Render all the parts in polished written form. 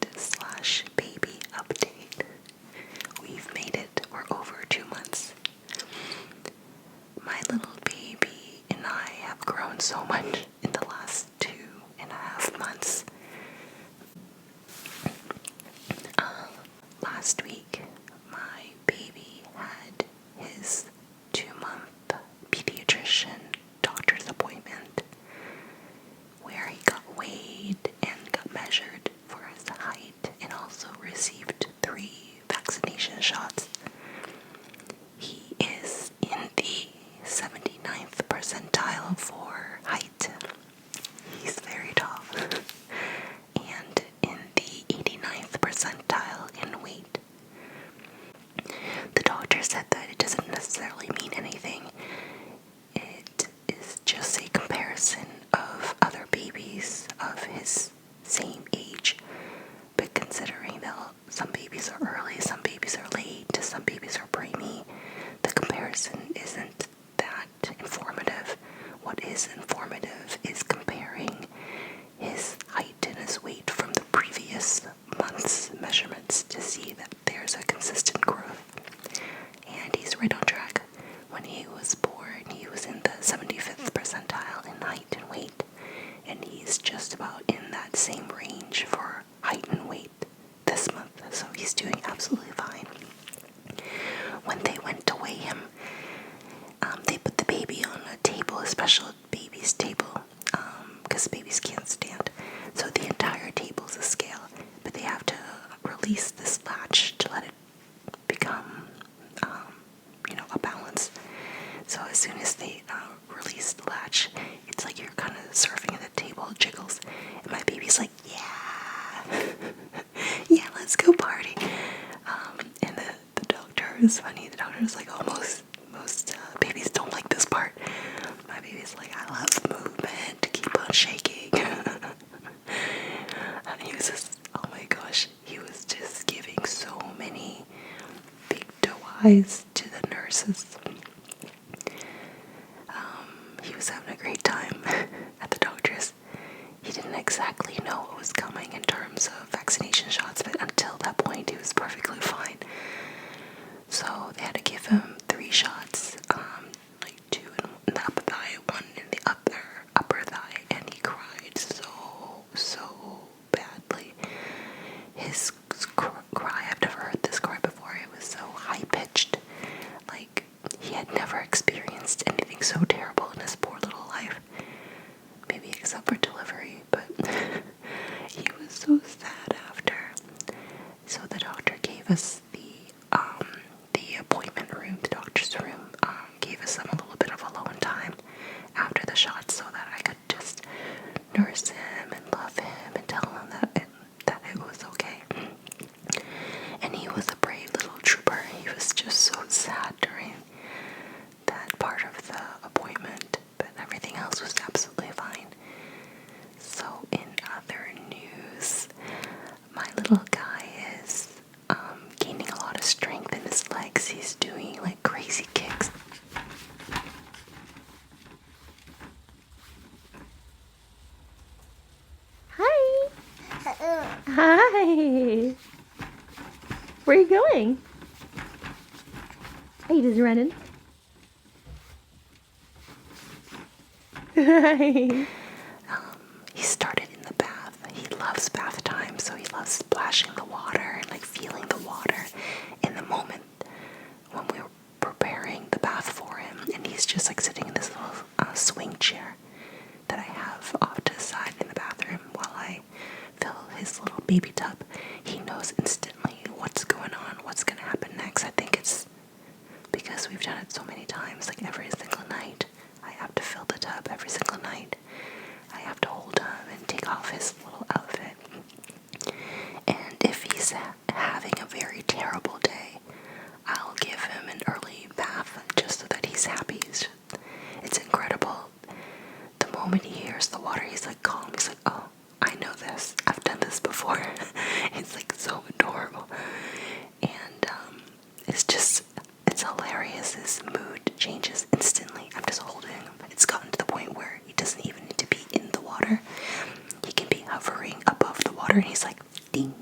motherhood/baby update. We've made it. We're over 2 months. My little baby and I have grown so much in the last 2.5 months. Last week, my baby had his 2-month pediatrician doctor's appointment where he got weighed and got measured for his height and also received 3 vaccination shots. He is in the 79th percentile for height. He's very tall. And in the 89th percentile in weight. The doctor said that it doesn't necessarily mean anything. It is just a comparison of other babies of his same age. But considering that some babies are early, some babies are late, some babies are preemie, the comparison isn't that informative. What is informative is comparing his height and his weight from the previous month's measurements to see that there's a consistent growth. And he's right on track. When he was born, he was in the 75th percentile in height and weight, and he's just about in that same range for height and weight this month, so he's doing absolutely fine. When they went to weigh him, they put the baby on a table, a special baby's table, because babies can't stand. So the entire table's a scale, but they have to release this latch to let it become, a balance. So as soon as they release the latch, it's like you're kind of surfing at the table, it jiggles, and my baby's like, yeah, yeah, let's go party. And the doctor is funny. The doctor is like, oh, most babies don't like this part. My baby's like, I love movement, keep on shaking. And he was just, oh my gosh, he was just giving so many big doe eyes to the nurses. He was having a great time at the doctor's. He didn't exactly know what was coming in terms of vaccination shots, but until that point, he was perfectly fine. So they had to give him 3 shots, 2 in the upper thigh, 1 in the upper thigh, and he cried so badly. His cry, I've never heard this cry before. It was so high-pitched, like he had never experienced anything so terrible in his poor little life. Maybe except for delivery, but he was so sad after. So the doctor gave us the appointment room, the doctor's room, gave us a little bit of alone time after the shots so that I could just nurse him and love him and tell him that it was okay. And he was a brave little trooper. He was just so sad during that part of the appointment, but everything else was absolutely fine. So in other news, my little guy is gaining a lot of strength in his legs. He's doing like crazy kicks. Hi. Hi. Where are you going? Are you just running? Hi. He started in the bath. He loves bath time, so he loves splashing the water and like feeling the water in the moment when we were preparing the bath for him. And he's just like sitting in this little swing chair that I have off to the side in the bathroom while I fill his little baby tub. He knows instantly what's going on, what's going to happen next. I think it's because we've done it so many times, like every single night. I have to fill the tub every single night. I have to hold him and take off his little outfit. And if he's having a very terrible day, I'll give him an early bath just so that he's happy. It's incredible. The moment he hears the water, he's like calm. He's like, oh, I know this. I've done this before. It's like so adorable. And it's hilarious. His mood changes instantly. I'm just holding him. It's gotten to the point where he doesn't even need to be in the water. He can be hovering above the water and he's like, ding.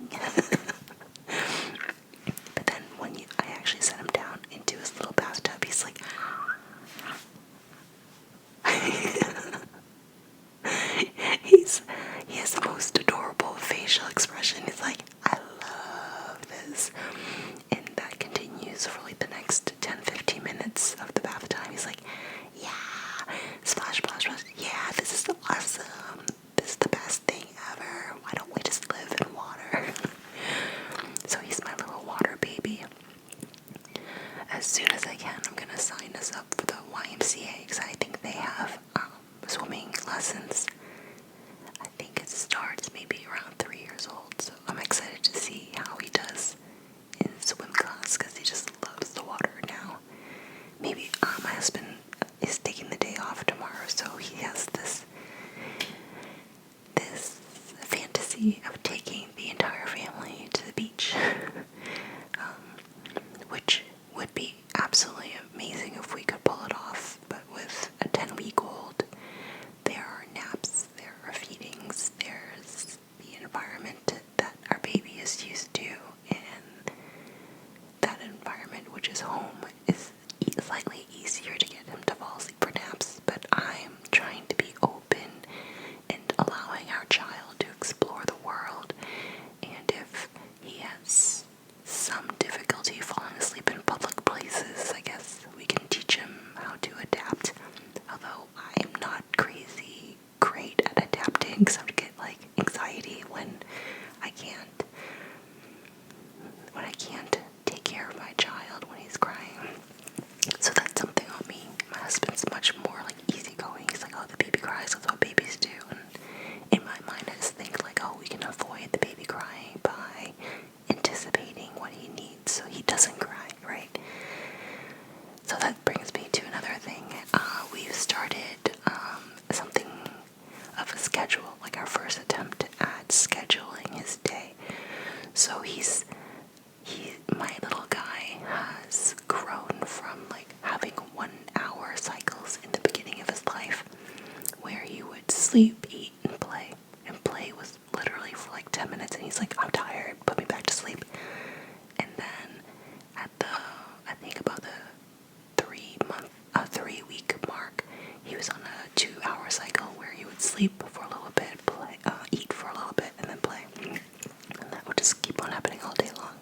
So my little guy has grown from like having 1 hour cycles in the beginning of his life where he would sleep, eat, and play. And play was literally for like 10 minutes, and he's like, I'm tired, put me back to sleep. And then at I think about the 3 week mark, he was on a 2 hour cycle where he would sleep for a little bit, play, eat for a little bit, and then play. And that would just keep on happening all day long.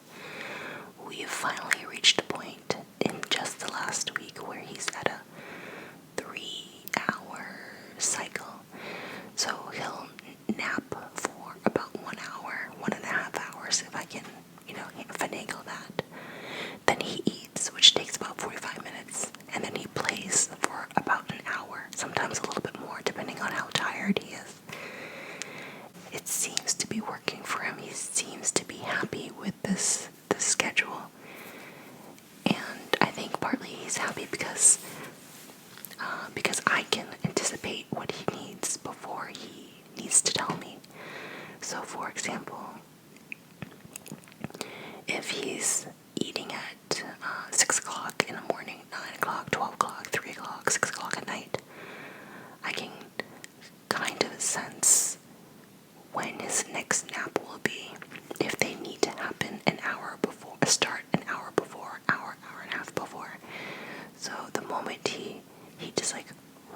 We have finally reached a point in just the last week where he's at a 3 hour cycle. So he'll nap for about 1 hour, 1.5 hours if I can, finagle that. Then he eats, which takes about 45 minutes, and then he plays for about an hour, sometimes a little bit more, depending on how tired he is. It seems to be working for him. He seems to be happy with this schedule. And I think partly he's happy because I can anticipate what he needs before he needs to tell me. So, for example, if he's eating at 6 o'clock in the morning, 9 o'clock, 12 o'clock, 3 o'clock, 6 o'clock at night, I can kind of sense when his next nap will be. If they need to happen an hour before, start an hour before, hour and a half before. So the moment he just like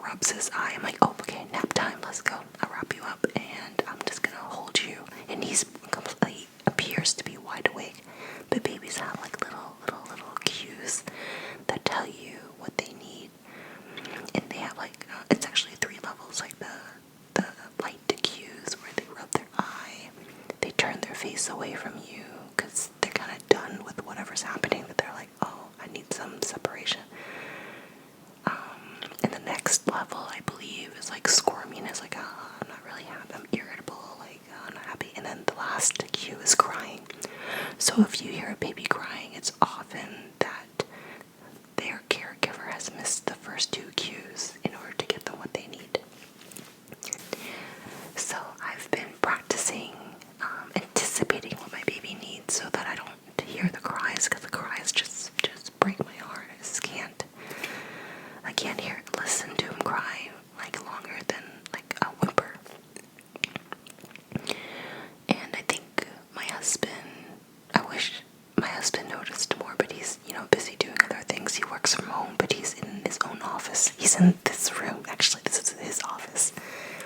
rubs his eye, I'm like, oh, okay, nap time, let's go. I'll wrap you up and I'm just gonna hold you. And he's completely appears to be wide awake. But babies have like little cues that tell you what they need. And they have like, it's actually 3 levels, like the light cues where they rub their eye, they turn their face away from you because they're kind of done with whatever's happening, that they're like, oh, I need some separation. And the next level, I believe, is like squirminess, like, oh, I'm not really happy, I'm irritable, like, oh, I'm not happy. And then the last cue is crying. So if you hear a baby crying, it's often that their caregiver has missed the first 2 cues in order to get them what they need. So I've been practicing anticipating what my baby needs so that I don't hear the cries, because the cries just break my heart. I can't listen to him cry like longer than like a whimper. And I think I wish my husband noticed more, but he's, busy doing other things. He works from home, but he's in his own office. He's in this room. Actually, this is his office,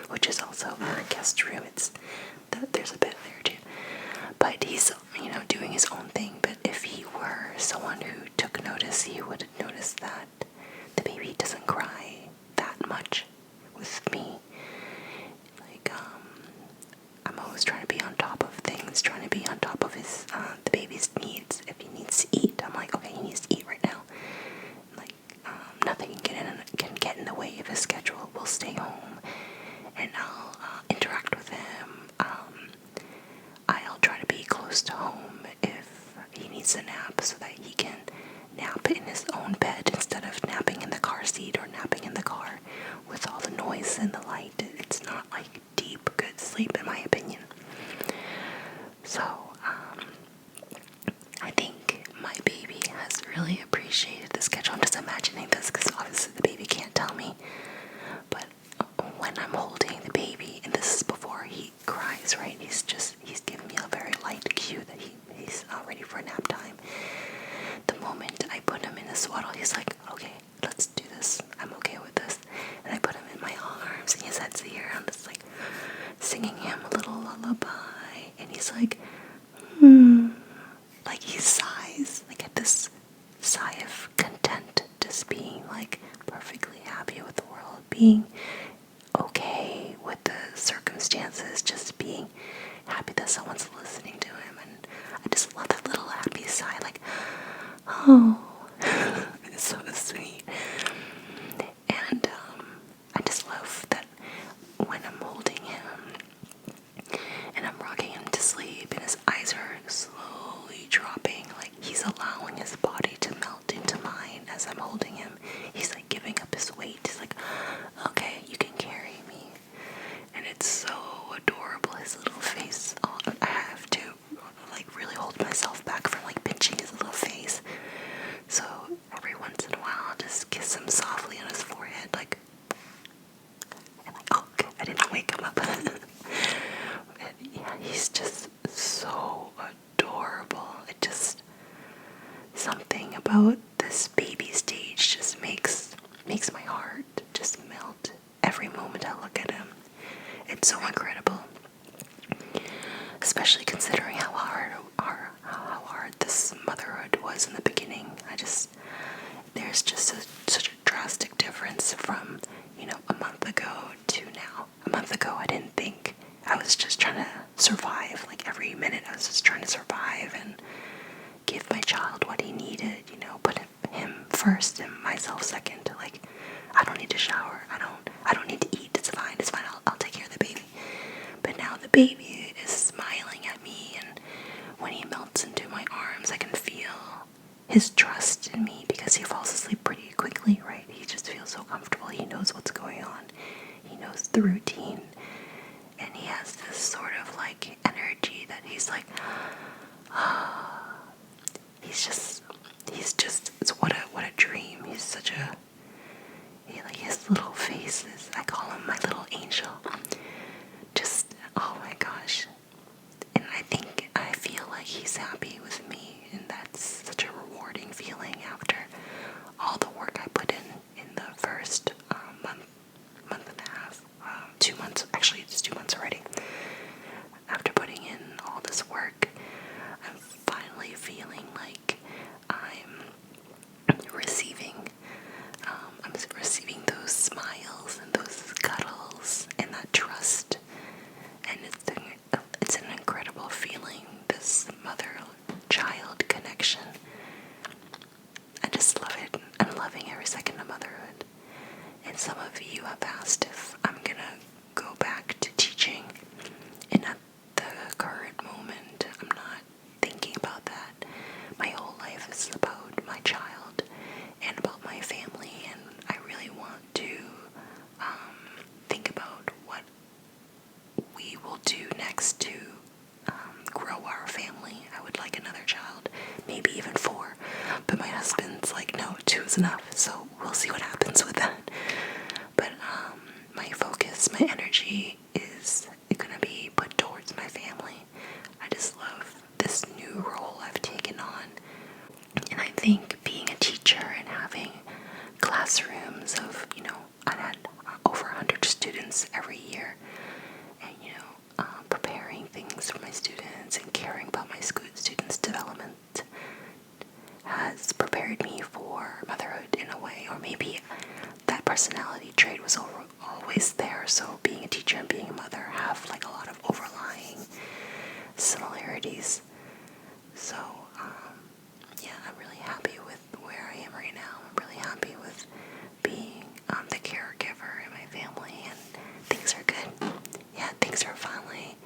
which is also our guest room. There's a bed there too. But he's, doing his own thing. But if he were someone who took notice, he would notice that the baby doesn't cry that much with me. Like, I'm always trying to be on top of things, trying to be on top of the baby's needs. If he needs to eat, I'm like, okay, he needs to eat right now. Like, nothing can get in the way of his schedule. We'll stay home, and I'll interact with him. I'll try to be close to home if he needs a nap, so that he can nap in his own bed instead of napping in the car seat or napping in the car with all the noise and the light. It's not like deep, good sleep, in my opinion. So, I think my baby has really appreciated the schedule. I'm just imagining this because obviously the baby can't tell me. But when I'm holding the baby, and this is before he cries, right? He's giving me a very light cue that he's ready for nap time. The moment I put him in a swaddle, he's like, okay, let's do this. I'm okay with this. And I put him in my arms, and his head's here. I'm just like singing him a little lullaby, and he's like, like he sighs, like at this sigh of content, just being like perfectly happy with the world, being okay with the circumstances, just being happy that someone's listening to him. And I just love that little happy sigh, like, oh, it's so sweet. And I just love that when I'm holding him and I'm rocking him to sleep and his eyes are slowly dropping, like he's allowing his body to melt into mine as I'm holding him. He's like giving up his weight. He's like, okay, you can carry me. And it's so adorable, his little face. I have to like really about this baby stage just makes my heart just melt every moment I look at him. It's so incredible, especially considering how hard this motherhood was in the beginning. There's just such a drastic difference from, a month ago to now. A month ago, I didn't think. I was just trying to survive. Like every minute, I was just trying to survive and give my child what he needed, put him first and myself second. Like, I don't need to shower. I don't need to eat. It's fine. I'll take care of the baby. But now the baby is smiling at me, and when he melts into my arms, I can feel his trust in me because he falls asleep pretty quickly, right? He just feels so comfortable. He knows what's going on. He knows the routine. And he has this sort of like energy that he's like, it's what a dream. He's such like his little faces. I call him my little angel. Just, oh my gosh. And I feel like he's happy with me, and that's such a rewarding feeling after all the work I put in the first month and a half, 2 months. Actually, it's 2 months already. After putting in all this work, I'm finally feeling like I'm receiving those smiles and those cuddles and that trust, and it's an incredible feeling, this mother-child connection. I just love it. I'm loving every second of motherhood. And some of you have asked if I'm gonna go back to teaching, and at the current moment, I'm not thinking about that. My whole life is about my child and about my family, and I really want to think about what we will do next to grow our family. I would like another child, maybe even 4, but my husband's like, no, 2 is enough, so we'll see what happens with that. But my focus, my energy is gonna be put towards my family. I just love this new role I've taken on, and I think being a teacher and having classrooms of, I had over 100 students every year, and preparing things for my students and caring about my students' development has prepared me for motherhood in a way. Or maybe that personality trait was always there, so being a teacher and being a mother have like a lot of overlying similarities. So yeah, I'm really happy with where I am right now. I'm really happy with being the caregiver in my family, and things are good. Yeah, things are finally